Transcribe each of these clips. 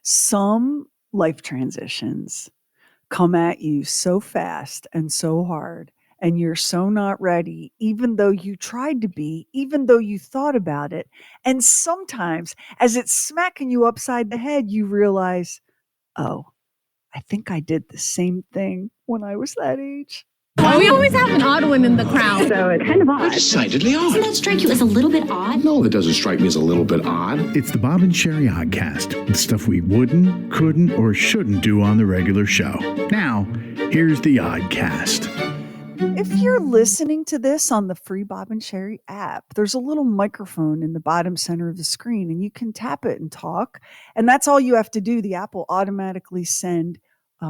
Some life transitions come at you so fast and so hard, and you're so not ready, even though you tried to be, even though you thought about it. And sometimes, as it's smacking you upside the head, you realize, oh, I think I did the same thing when I was that age. We always have an odd one in the crowd. So it's kind of odd. Decidedly odd. Doesn't that strike you as a little bit odd? No, that doesn't strike me as a little bit odd. It's the Bob and Sheri Oddcast, with stuff we wouldn't, couldn't, or shouldn't do on the regular show. Now, here's the Oddcast. If you're listening to this on the free Bob and Sheri app, there's a little microphone in the bottom center of the screen, and you can tap it and talk. And that's all you have to do. The app will automatically send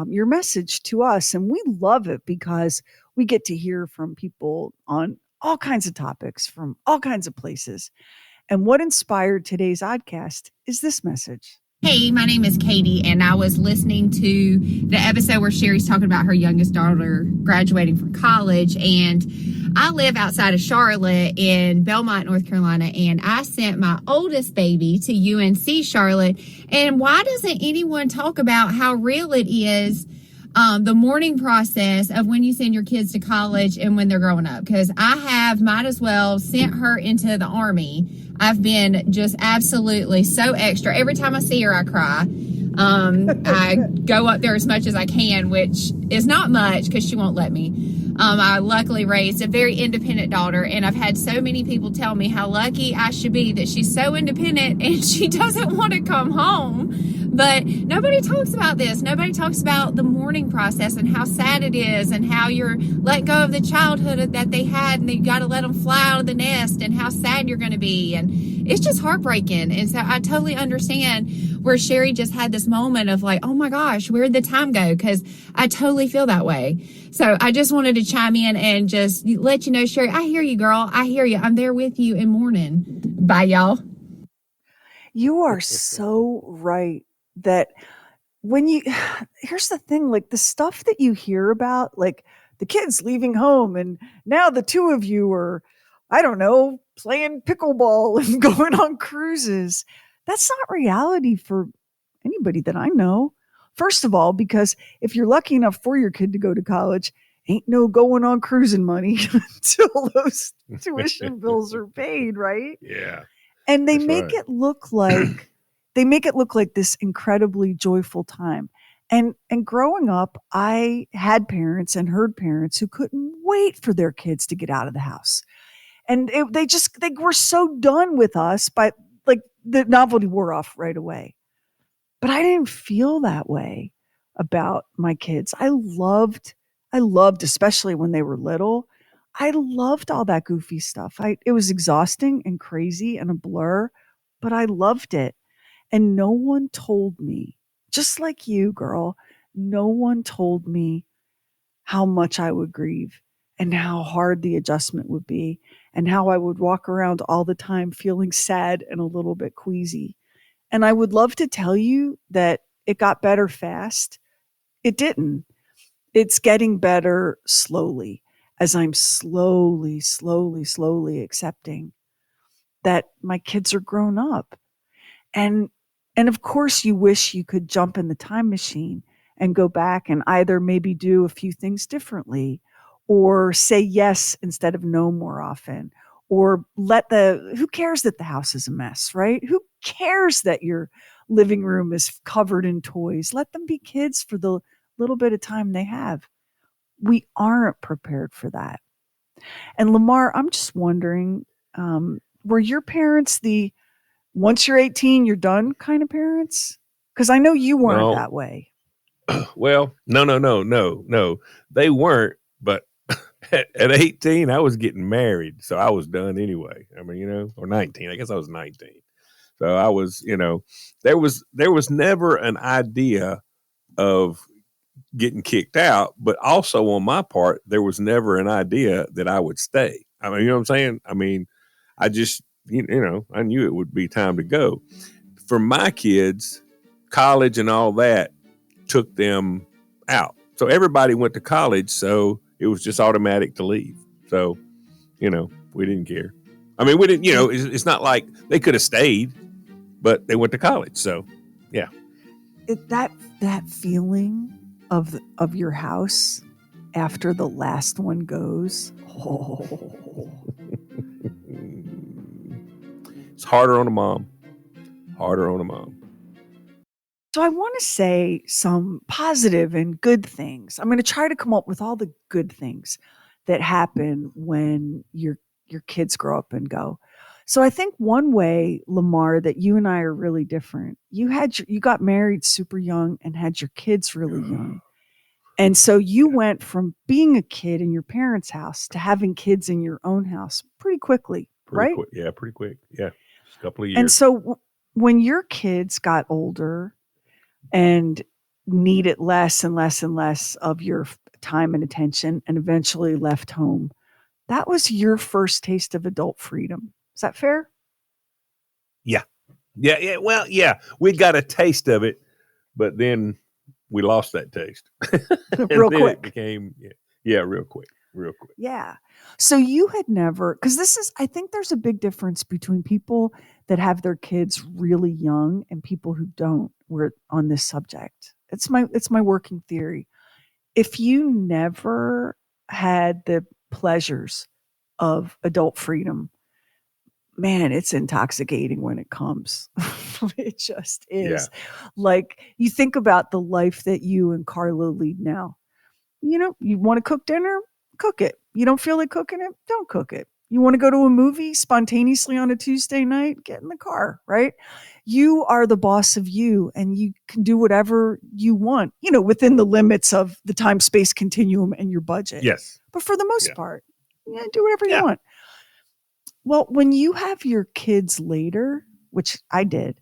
your message to us. And we love it because we get to hear from people on all kinds of topics from all kinds of places. And what inspired today's Oddcast is this message. Hey, my name is Katie, and I was listening to the episode where Sheri's talking about her youngest daughter graduating from college. And I live outside of Charlotte in Belmont, North Carolina, and I sent my oldest baby to UNC Charlotte. And why doesn't anyone talk about how real it is, the mourning process of when you send your kids to college and when they're growing up? Because might as well sent her into the Army. I've been just absolutely so extra. Every time I see her, I cry. I go up there as much as I can, which is not much because she won't let me. I luckily raised a very independent daughter, and I've had so many people tell me how lucky I should be that she's so independent and she doesn't want to come home. But nobody talks about this. Nobody talks about the mourning process and how sad it is and how you're let go of the childhood that they had and you got to let them fly out of the nest and how sad you're going to be. And it's just heartbreaking. And so I totally understand where Sheri just had this moment of like, oh my gosh, where'd the time go? Because I totally feel that way. So I just wanted to chime in and just let you know, Sheri, I hear you, girl. I hear you. I'm there with you in mourning. Bye, y'all. You are so right that here's the thing, like the stuff that you hear about, like the kids leaving home and now the two of you are, I don't know, playing pickleball and going on cruises. That's not reality for anybody that I know. First of all, because if you're lucky enough for your kid to go to college, ain't no going on cruising money until those tuition bills are paid, right? Yeah. And they make it look like this incredibly joyful time. And growing up, I had parents and heard parents who couldn't wait for their kids to get out of the house. And they were so done with us, but like the novelty wore off right away. But I didn't feel that way about my kids. I loved, especially when they were little, I loved all that goofy stuff. It was exhausting and crazy and a blur, but I loved it. And no one told me, just like you, girl, no one told me how much I would grieve and how hard the adjustment would be and how I would walk around all the time feeling sad and a little bit queasy. And I would love to tell you that it got better fast. It didn't. It's getting better slowly as I'm slowly accepting that my kids are grown up. And of course you wish you could jump in the time machine and go back and either maybe do a few things differently or say yes instead of no more often, or who cares that the house is a mess, right? Who cares that your living room is covered in toys? Let them be kids for the little bit of time they have. We aren't prepared for that. And Lamar, I'm just wondering, were your parents the once you're 18, you're done kind of parents? Because I know you weren't that way. Well, no. They weren't, but at 18, I was getting married. So I was done anyway. I mean, or 19. I guess I was 19. So I was, there was never an idea of getting kicked out, but also on my part, there was never an idea that I would stay. I mean, you know what I'm saying? I mean, I just, I knew it would be time to go. For my kids, college and all that took them out. So everybody went to college, so it was just automatic to leave. So, we didn't care. I mean, we didn't, it's not like they could have stayed, but they went to college. So, yeah. that feeling of your house after the last one goes. Oh. It's harder on a mom. Harder on a mom. So I want to say some positive and good things. I'm going to try to come up with all the good things that happen when your kids grow up and go. So I think one way, Lamar, that you and I are really different. You got married super young and had your kids really young. And so you went from being a kid in your parents' house to having kids in your own house pretty quickly, right? Quick. Yeah, pretty quick. Yeah. Just a couple of years. And so when your kids got older and needed less and less and less of your time and attention and eventually left home, that was your first taste of adult freedom. Is that fair? Yeah. Well, yeah, we got a taste of it, but then we lost that taste. Real quick. It became, real quick. Yeah. So you had never, because I think there's a big difference between people that have their kids really young and people who don't. We're on this subject. It's my working theory. If you never had the pleasures of adult freedom, man, it's intoxicating when it comes. It just is. Yeah. Like, you think about the life that you and Carla lead now. You want to cook dinner? Cook it. You don't feel like cooking it? Don't cook it. You want to go to a movie spontaneously on a Tuesday night? Get in the car, right? You are the boss of you, and you can do whatever you want, within the limits of the time-space continuum and your budget. Yes. But for the most part, do whatever you want. Well, when you have your kids later, which I did,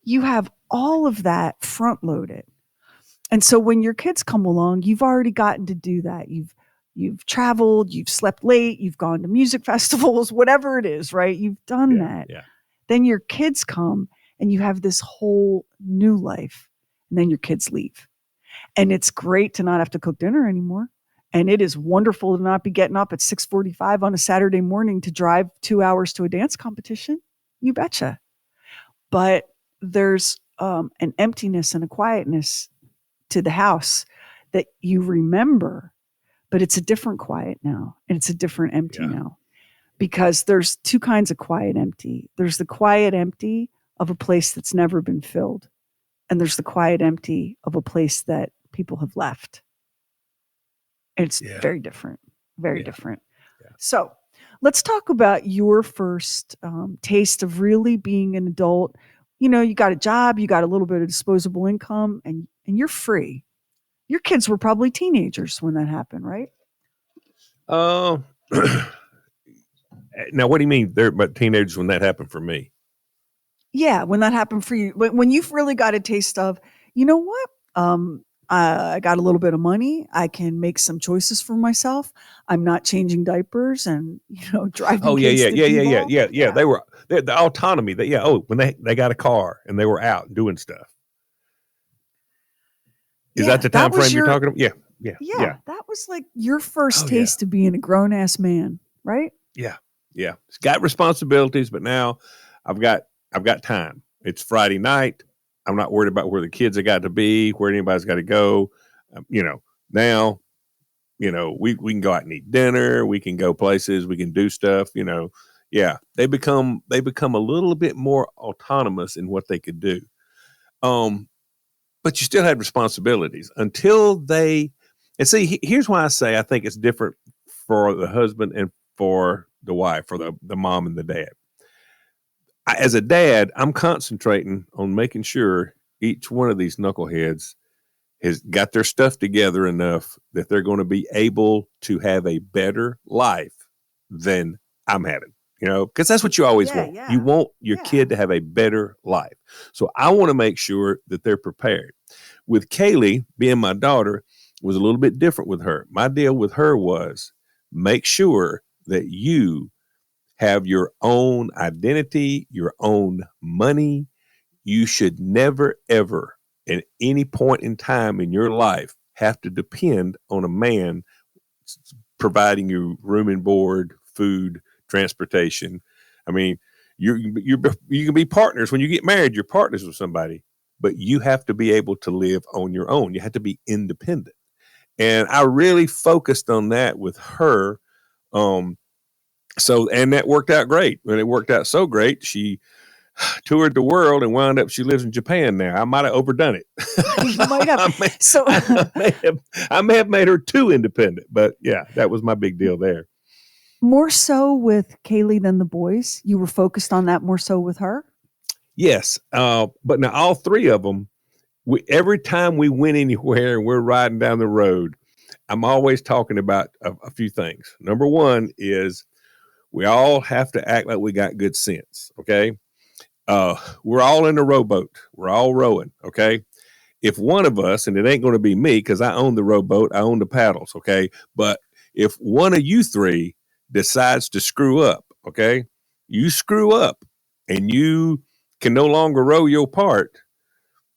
you have all of that front loaded. And so when your kids come along, you've already gotten to do that. You've traveled, you've slept late, you've gone to music festivals, whatever it is, right? You've done that. Yeah. Then your kids come and you have this whole new life. And then your kids leave. And it's great to not have to cook dinner anymore. And it is wonderful to not be getting up at 6:45 on a Saturday morning to drive 2 hours to a dance competition. You betcha. But there's an emptiness and a quietness to the house that you remember, but it's a different quiet now. And it's a different empty now, because there's two kinds of quiet empty. There's the quiet empty of a place that's never been filled. And there's the quiet empty of a place that people have left. It's very different, very different. Yeah. So let's talk about your first taste of really being an adult. You got a job, you got a little bit of disposable income, and you're free. Your kids were probably teenagers when that happened, right? Now, what do you mean they're but teenagers when that happened for me? Yeah, when that happened for you, when you've really got a taste of, you know what? I got a little bit of money. I can make some choices for myself. I'm not changing diapers and driving. Oh yeah. They were the autonomy. When they got a car and they were out doing stuff. Is that the time frame you're talking about? Yeah. That was like your first taste of being a grown ass man, right? Yeah. It's got responsibilities, but now I've got time. It's Friday night. I'm not worried about where the kids have got to be, where anybody's got to go. Now, we can go out and eat dinner. We can go places. We can do stuff. They become a little bit more autonomous in what they could do. But you still had responsibilities until they. And see, here's why I say I think it's different for the husband and for the wife, for the mom and the dad. As a dad, I'm concentrating on making sure each one of these knuckleheads has got their stuff together enough that they're going to be able to have a better life than I'm having, because that's what you always want. Yeah. You want your kid to have a better life. So I want to make sure that they're prepared. With Kaylee, being my daughter, was a little bit different with her. My deal with her was make sure that you have your own identity, your own money. You should never, ever, at any point in time in your life, have to depend on a man providing you room and board, food, transportation. I mean, you can be partners when you get married. You're partners with somebody, but you have to be able to live on your own. You have to be independent. And I really focused on that with her. And that worked out great. And it worked out so great. She toured the world and wound up, she lives in Japan now. I might have overdone it. You might have. I may have made her too independent, but yeah, that was my big deal there. More so with Kaylee than the boys? You were focused on that more so with her? Yes. But now all three of them, every time we went anywhere and we're riding down the road, I'm always talking about a few things. Number one is we all have to act like we got good sense. Okay. We're all in a rowboat. We're all rowing. Okay. If one of us, and it ain't going to be me because I own the rowboat, I own the paddles. Okay. But if one of you three decides to screw up, okay, you screw up and you can no longer row your part.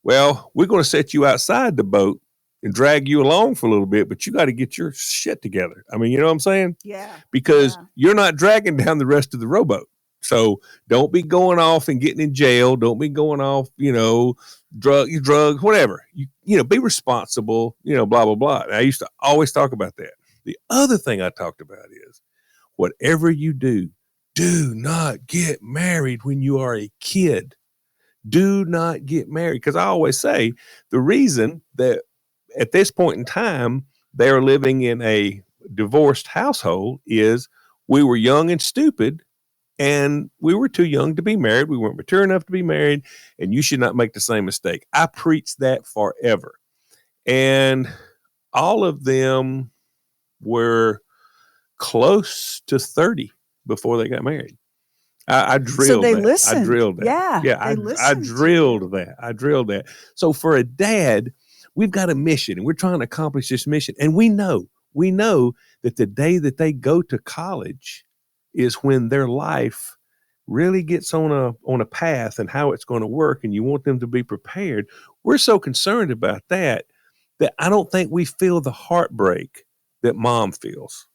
Well, we're going to set you outside the boat and drag you along for a little bit, but you got to get your shit together. I mean, you know what I'm saying? Yeah. Because you're not dragging down the rest of the rowboat. So don't be going off and getting in jail. Don't be going off, drugs, whatever. Be responsible, blah, blah, blah. And I used to always talk about that. The other thing I talked about is whatever you do not get married when you are a kid. Do not get married. Because I always say the reason that at this point in time, they're living in a divorced household is we were young and stupid. And we were too young to be married. We weren't mature enough to be married. And you should not make the same mistake. I preach that forever. And all of them were close to 30 before they got married. I drilled so they that. Listened. I drilled that. Yeah. I drilled that. I drilled that. So for a dad, we've got a mission and we're trying to accomplish this mission. And we know that the day that they go to college is when their life really gets on a path and how it's going to work, and you want them to be prepared. We're so concerned about that I don't think we feel the heartbreak that mom feels.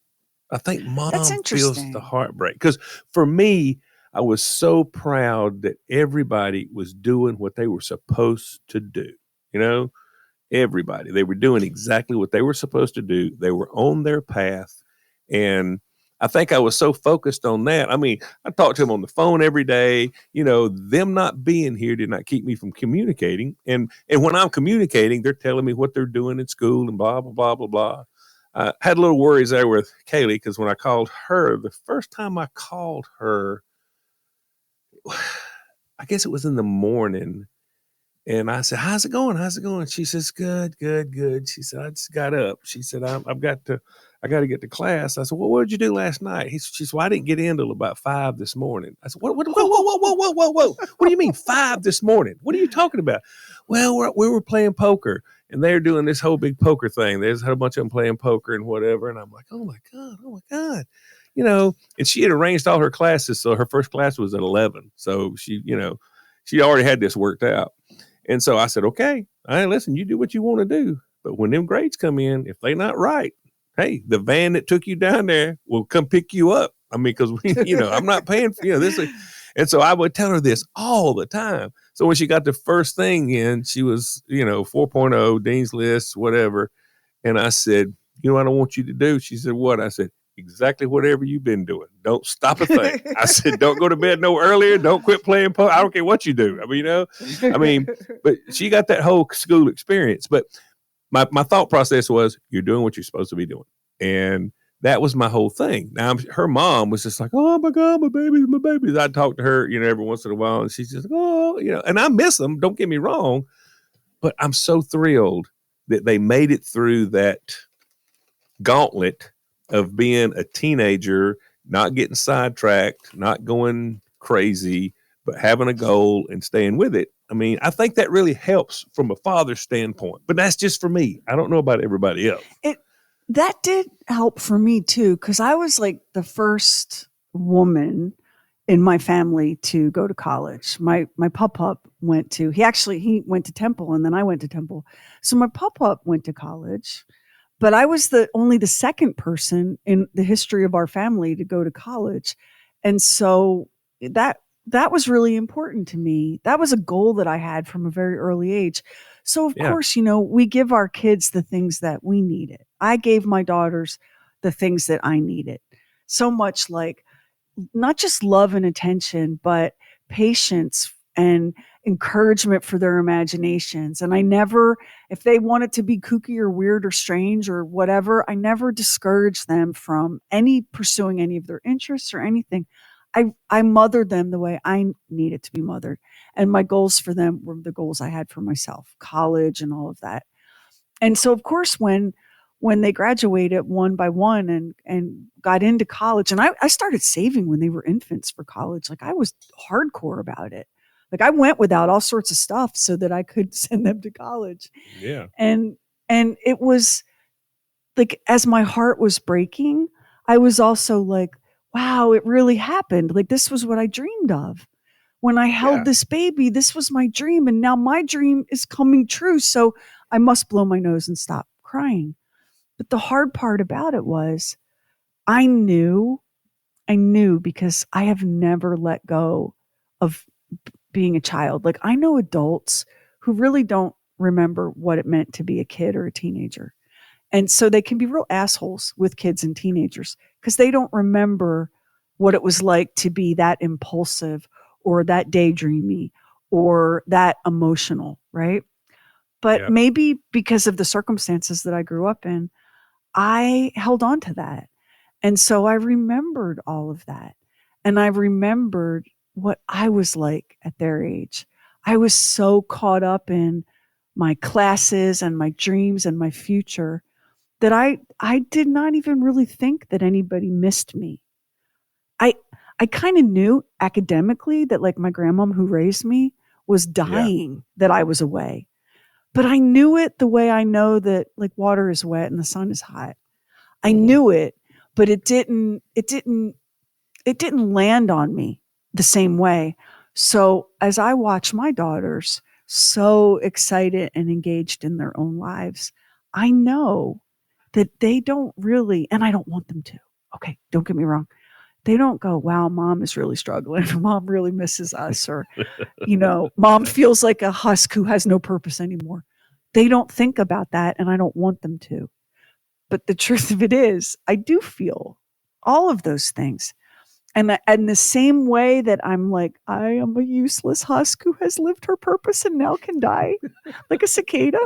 I think mom feels the heartbreak. Because for me, I was so proud that everybody was doing what they were supposed to do. Everybody. They were doing exactly what they were supposed to do. They were on their path. And I think I was so focused on that. I mean, I talked to them on the phone every day. Them not being here did not keep me from communicating. And when I'm communicating, they're telling me what they're doing in school and blah, blah, blah, blah, blah. I had a little worries there with Kaylee because when I called her, the first time I called her, I guess it was in the morning. And I said, how's it going? How's it going? She says, good. She said, I just got up. She said, I got to get to class. I said, well, what did you do last night? She said, well, I didn't get in till about 5 this morning. I said, whoa. What do you mean 5 this morning? What are you talking about? Well, we were playing poker and they're doing this whole big poker thing. There's a bunch of them playing poker and whatever. And I'm like, oh my God. And she had arranged all her classes. So her first class was at 11. So she already had this worked out. And so I said, okay, listen, you do what you want to do. But when them grades come in, if they not right, hey, the van that took you down there will come pick you up. I mean, because, I'm not paying for, this. And so I would tell her this all the time. So when she got the first thing in, she was, 4.0, Dean's List, whatever. And I said, what I want you to do? She said, what? I said, exactly whatever you've been doing. Don't stop a thing. I said, don't go to bed no earlier. Don't quit playing poker. I don't care what you do. But she got that whole school experience. But my thought process was, you're doing what you're supposed to be doing. And that was my whole thing. Now, her mom was just like, oh my God, my babies. I'd talk to her, every once in a while. And she's just like, oh, and I miss them. Don't get me wrong. But I'm so thrilled that they made it through that gauntlet of being a teenager, not getting sidetracked, not going crazy, but having a goal and staying with it. I mean, I think that really helps from a father's standpoint, but that's just for me. I don't know about everybody else. That did help for me too, because I was like the first woman in my family to go to college. My pop-up went to, he went to Temple and then I went to Temple. So my pop-up went to college. But I was only the second person in the history of our family to go to college. And so that that was really important to me. That was a goal that I had from a very early age. So of course, we give our kids the things that we needed. I gave my daughters the things that I needed. So much like not just love and attention, but patience and encouragement for their imaginations. And I never, if they wanted to be kooky or weird or strange or whatever, I never discouraged them from pursuing any of their interests or anything. I mothered them the way I needed to be mothered. And my goals for them were the goals I had for myself, college and all of that. And so, of course, when they graduated one by one and got into college, and I started saving when they were infants for college. Like I was hardcore about it. Like I went without all sorts of stuff so that I could send them to college. Yeah. And it was like, as my heart was breaking, I was also like, wow, it really happened. Like this was what I dreamed of. When I held this baby, this was my dream. And now my dream is coming true. So I must blow my nose and stop crying. But the hard part about it was I knew because I have never let go of being a child. Like I know adults who really don't remember what it meant to be a kid or a teenager. And so they can be real assholes with kids and teenagers because they don't remember what it was like to be that impulsive or that daydreamy or that emotional, right? But maybe because of the circumstances that I grew up in, I held on to that. And so I remembered all of that. And I remembered what I was like at their age. I was so caught up in my classes and my dreams and my future that I did not even really think that anybody missed me. I kind of knew academically that like my grandmom who raised me was dying that I was away. But I knew it the way I know that like water is wet and the sun is hot. I knew it, but it didn't land on me the same way. So as I watch my daughters so excited and engaged in their own lives, I know that they don't really, and I don't want them to. Okay, don't get me wrong. They don't go, wow, mom is really struggling. Mom really misses us. Or, mom feels like a husk who has no purpose anymore. They don't think about that, and I don't want them to. But the truth of it is, I do feel all of those things. And the same way that I'm like, I am a useless husk who has lived her purpose and now can die like a cicada.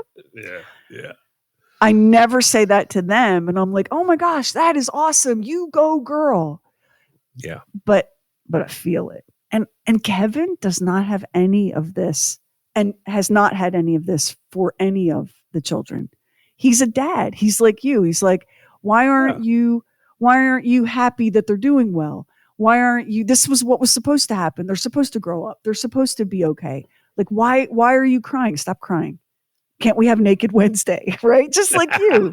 Yeah. I never say that to them. And I'm like, oh my gosh, that is awesome. You go, girl. Yeah. But I feel it. And Kevin does not have any of this and has not had any of this for any of the children. He's a dad. He's like you. He's like, why aren't you happy that they're doing well? Why aren't you? This was what was supposed to happen. They're supposed to grow up. They're supposed to be okay. Like, why are you crying? Stop crying. Can't we have Naked Wednesday? Right? Just like you.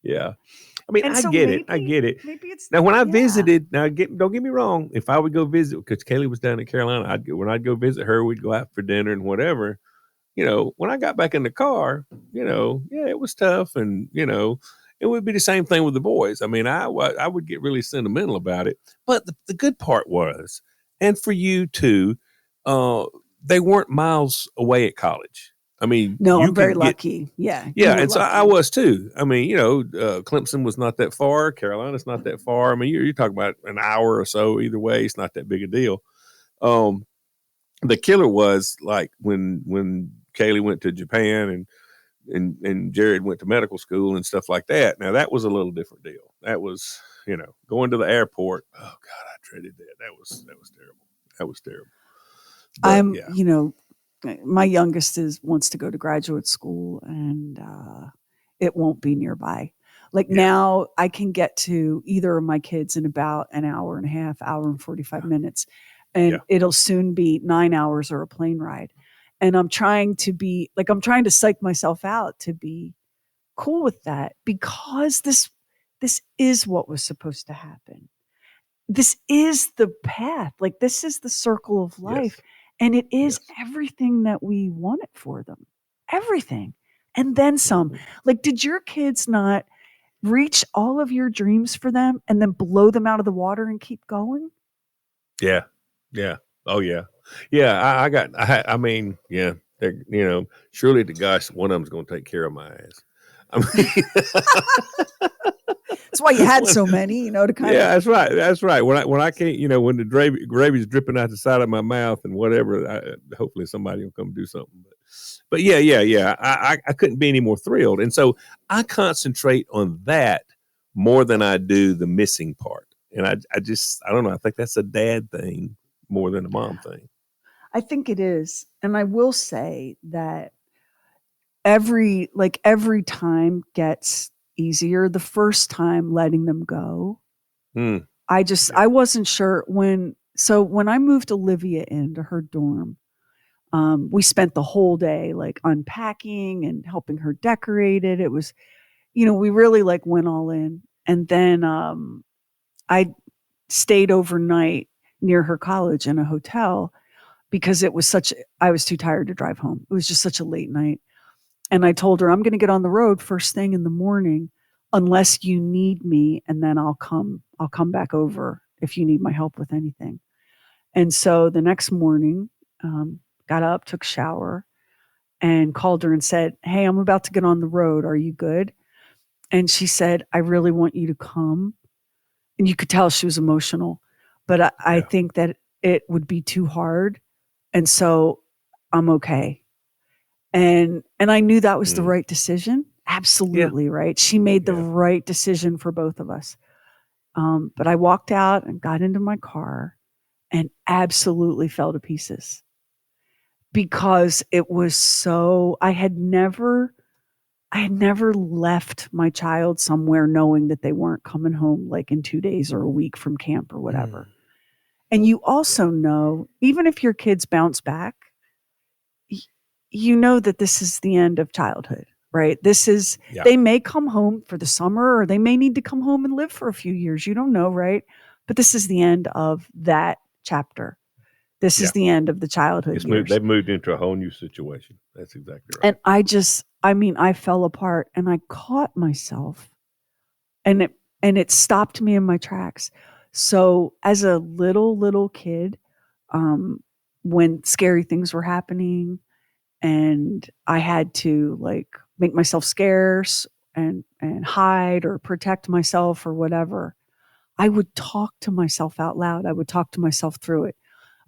Yeah. I mean, I so get it. Maybe it's now when I visited. Now, don't get me wrong. If I would go visit, because Kaylee was down in Carolina, when I'd go visit her, we'd go out for dinner and whatever. When I got back in the car, it was tough, and it would be the same thing with the boys. I mean, I would get really sentimental about it. But the good part was, and for you too, they weren't miles away at college. I mean, no, I'm very lucky. Yeah. Yeah. And so I was too. I mean, Clemson was not that far. Carolina's not that far. I mean, you're talking about an hour or so either way. It's not that big a deal. The killer was like when Kaylee went to Japan and Jared went to medical school and stuff like that. Now that was a little different deal. That was, going to the airport. Oh God, I dreaded that. That was terrible. That was terrible. But, my youngest wants to go to graduate school and it won't be nearby. Like now I can get to either of my kids in about an hour and a half, hour and 45 minutes. And it'll soon be 9 hours or a plane ride. And I'm trying to psych myself out to be cool with that because this is what was supposed to happen. This is the path. Like this is the circle of life. Yes. And it is everything that we wanted for them. Everything. And then some. Like, did your kids not reach all of your dreams for them and then blow them out of the water and keep going? Yeah. Yeah. Oh yeah. Yeah. I mean, yeah. Surely to gosh, one of them's going to take care of my ass. I mean, That's why you had so many, to kind yeah, of. that's right. That's right. When I can't, when the gravy's dripping out the side of my mouth and whatever, hopefully somebody will come do something. But yeah. I couldn't be any more thrilled, and so I concentrate on that more than I do the missing part. And I don't know. I think that's a dad thing more than a mom thing. I think it is. And I will say that every time gets easier. The first time letting them go, I wasn't sure when I moved Olivia into her dorm, we spent the whole day like unpacking and helping her decorate it. It was, we really like went all in. And then I stayed overnight near her college in a hotel because I was too tired to drive home. It was just such a late night. And I told her, I'm going to get on the road first thing in the morning unless you need me. And then I'll come back over if you need my help with anything. And so the next morning, got up, took a shower, and called her and said, hey, I'm about to get on the road. Are you good? And she said, I really want you to come. And you could tell she was emotional, but I think that it would be too hard. And so I'm okay. And I knew that was the right decision. Absolutely right. She made the right decision for both of us. But I walked out and got into my car and absolutely fell to pieces because it was I had never left my child somewhere knowing that they weren't coming home like in 2 days or a week from camp or whatever. And you also know, even if your kids bounce back, you know that this is the end of childhood, right? They may come home for the summer or they may need to come home and live for a few years. You don't know, right? But this is the end of that chapter. This is the end of the childhood years. They've moved into a whole new situation. That's exactly right. And I fell apart and I caught myself and it stopped me in my tracks. So as a little kid, when scary things were happening and I had to like make myself scarce and hide or protect myself or whatever, I would talk to myself out loud. I would talk to myself through it.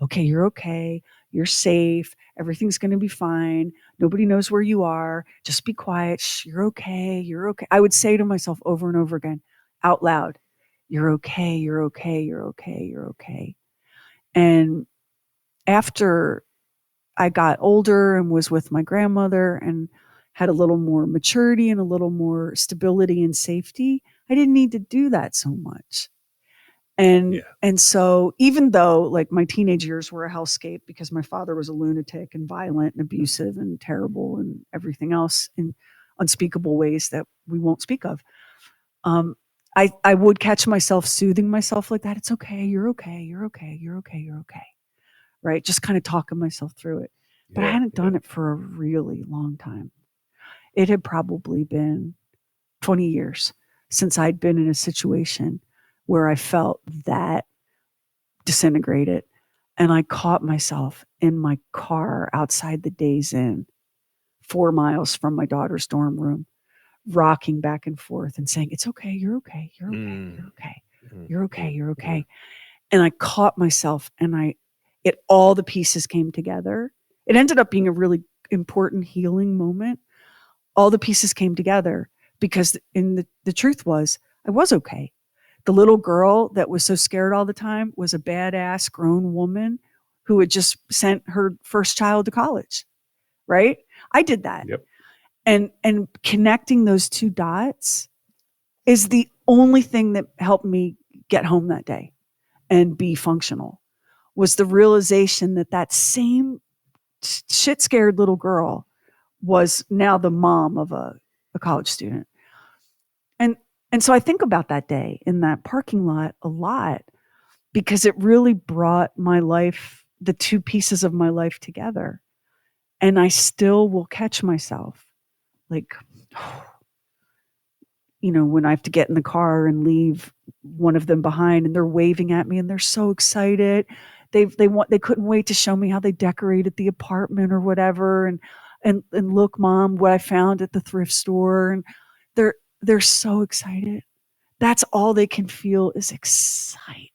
Okay, you're okay. You're safe. Everything's going to be fine. Nobody knows where you are. Just be quiet. Shh, you're okay. You're okay. I would say to myself over and over again out loud, you're okay. You're okay. You're okay. You're okay. And after I got older and was with my grandmother and had a little more maturity and a little more stability and safety, I didn't need to do that so much. And so even though like my teenage years were a hellscape because my father was a lunatic and violent and abusive and terrible and everything else in unspeakable ways that we won't speak of, I would catch myself soothing myself like that. It's okay. You're okay. You're okay. You're okay. You're okay. Right. Just kind of talking myself through it. But I hadn't done it for a really long time. It had probably been 20 years since I'd been in a situation where I felt that disintegrated. And I caught myself in my car outside the Days Inn, 4 miles from my daughter's dorm room, rocking back and forth and saying, it's okay, you're okay, you're okay, you're okay, you're okay, you're okay. And I caught myself and all the pieces came together. It ended up being a really important healing moment. All the pieces came together because the truth was I was okay. The little girl that was so scared all the time was a badass grown woman who had just sent her first child to college, right? I did that. Yep. And connecting those two dots is the only thing that helped me get home that day and be functional, was the realization that same shit scared little girl was now the mom of a college student. And so I think about that day in that parking lot a lot because it really brought my life, the two pieces of my life together. And I still will catch myself like, when I have to get in the car and leave one of them behind and they're waving at me and they're so excited. They couldn't wait to show me how they decorated the apartment or whatever. And look, Mom, what I found at the thrift store. And they're so excited. That's all they can feel is excitement.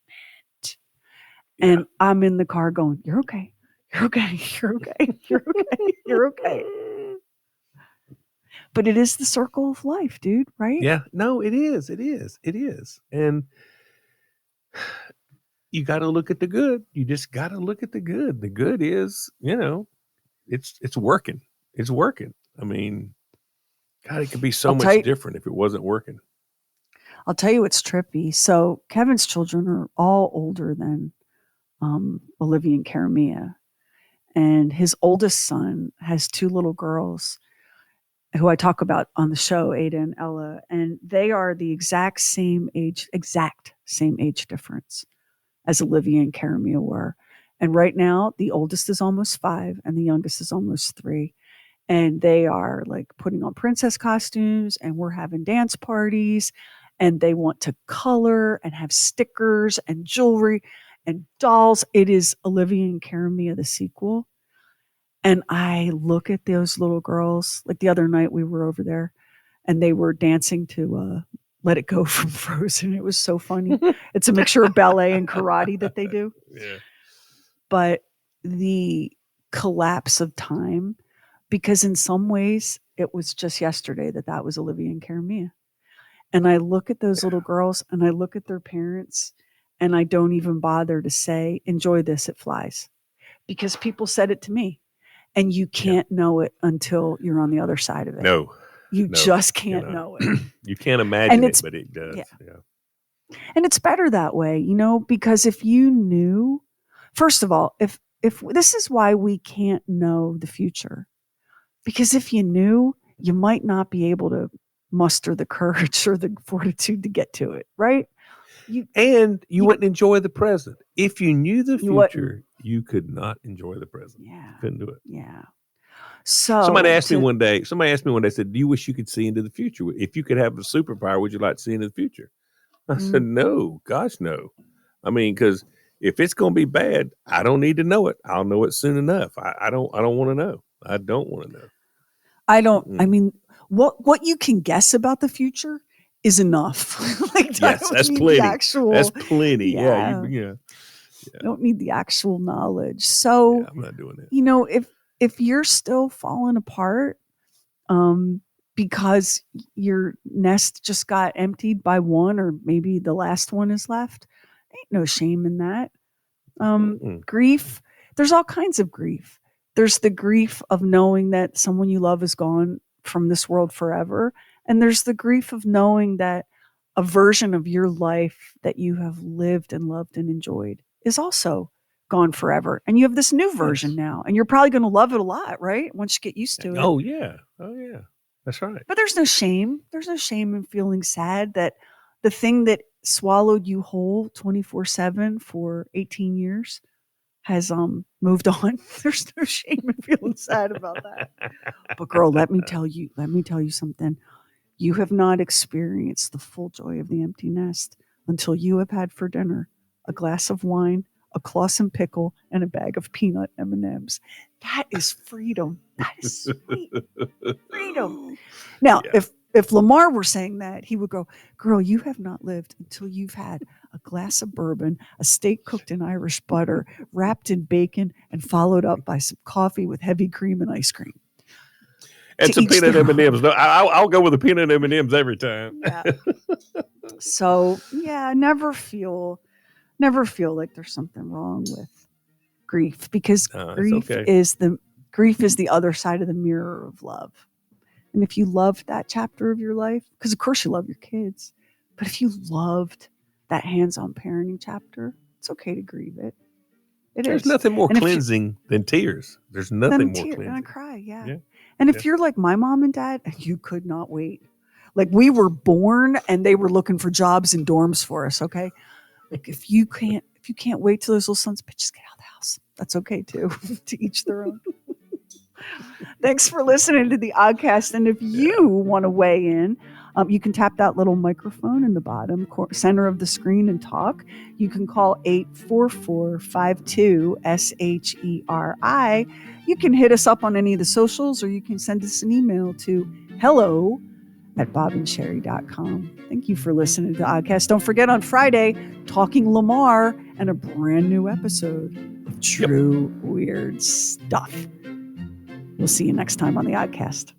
Yeah. And I'm in the car going, you're okay. You're okay. You're okay. You're okay. You're okay. But it is the circle of life, dude, right? Yeah. No, it is. It is. It is. And you got to look at the good. You just got to look at the good. The good is, it's working. It's working. I mean, God, it could be so much different if it wasn't working. I'll tell you what's trippy. So Kevin's children are all older than Olivia and Karamia. And his oldest son has 2 little girls who I talk about on the show, Ada and Ella. And they are the exact same age difference as Olivia and Karamia were. And right now, the oldest is almost 5 and the youngest is almost 3. And they are like putting on princess costumes and we're having dance parties and they want to color and have stickers and jewelry and dolls. It is Olivia and Karamia, the sequel. And I look at those little girls, like the other night we were over there and they were dancing to Let It Go from Frozen. It was so funny. It's a mixture of ballet and karate that they do. Yeah. But the collapse of time, because in some ways it was just yesterday that was Olivia and Karamia. And I look at those little girls and I look at their parents and I don't even bother to say, enjoy this, it flies. Because people said it to me. And you can't know it until you're on the other side of it. No. You just can't know it. You can't imagine it, but it does. Yeah. And it's better that way, because if you knew, first of all, if this is why we can't know the future. Because if you knew, you might not be able to muster the courage or the fortitude to get to it, right? You wouldn't enjoy the present. If you knew the future, you could not enjoy the present. Yeah. You couldn't do it. Yeah. So somebody asked me one day, said, do you wish you could see into the future? If you could have a superpower, would you like to see into the future? I said, no, gosh, no. I mean, because if it's going to be bad, I don't need to know it. I'll know it soon enough. I don't want to know. I don't want to know. I mean, what you can guess about the future is enough. Yes, that's plenty. That's plenty. Yeah. You don't need the actual knowledge. So I'm not doing it. If you're still falling apart, because your nest just got emptied by one, or maybe the last one is left, ain't no shame in that. Grief, there's all kinds of grief. There's the grief of knowing that someone you love is gone from this world forever. And there's the grief of knowing that a version of your life that you have lived and loved and enjoyed is also gone forever. And you have this new version now. And you're probably going to love it a lot, right? Once you get used to it. Oh, yeah. That's right. But there's no shame. There's no shame in feeling sad that the thing that swallowed you whole 24/7 for 18 years has moved on. There's no shame in feeling sad about that. But girl, let me tell you something. You have not experienced the full joy of the empty nest until you have had for dinner a glass of wine, a Clausen pickle, and a bag of peanut M&Ms. That is freedom. That is sweet. Freedom. Now, if Lamar were saying that, he would go, girl, you have not lived until you've had a glass of bourbon, a steak cooked in Irish butter, wrapped in bacon, and followed up by some coffee with heavy cream and ice cream. And some peanut M&Ms. No, I'll go with the peanut M&Ms every time. Yeah. So, never feel like there's something wrong with grief, because grief is the other side of the mirror of love. And if you loved that chapter of your life, because of course you love your kids, but if you loved that hands-on parenting chapter, it's okay to grieve it. There's nothing more cleansing than tears. There's nothing more cleansing. And I cry, yeah. And if you're like my mom and dad, you could not wait. Like, we were born and they were looking for jobs in dorms for us, okay? Like, if you can't wait till those little sons, bitches, get out of the house. That's okay too. To each their own. Thanks for listening to the Oddcast. And if you want to weigh in, You can tap that little microphone in the bottom center of the screen and talk. You can call 844-52-SHERI. You can hit us up on any of the socials, or you can send us an email to hello@bobandsheri.com. Thank you for listening to Oddcast. Don't forget on Friday, Talking Lamar and a brand new episode of True Weird Stuff. We'll see you next time on the Oddcast.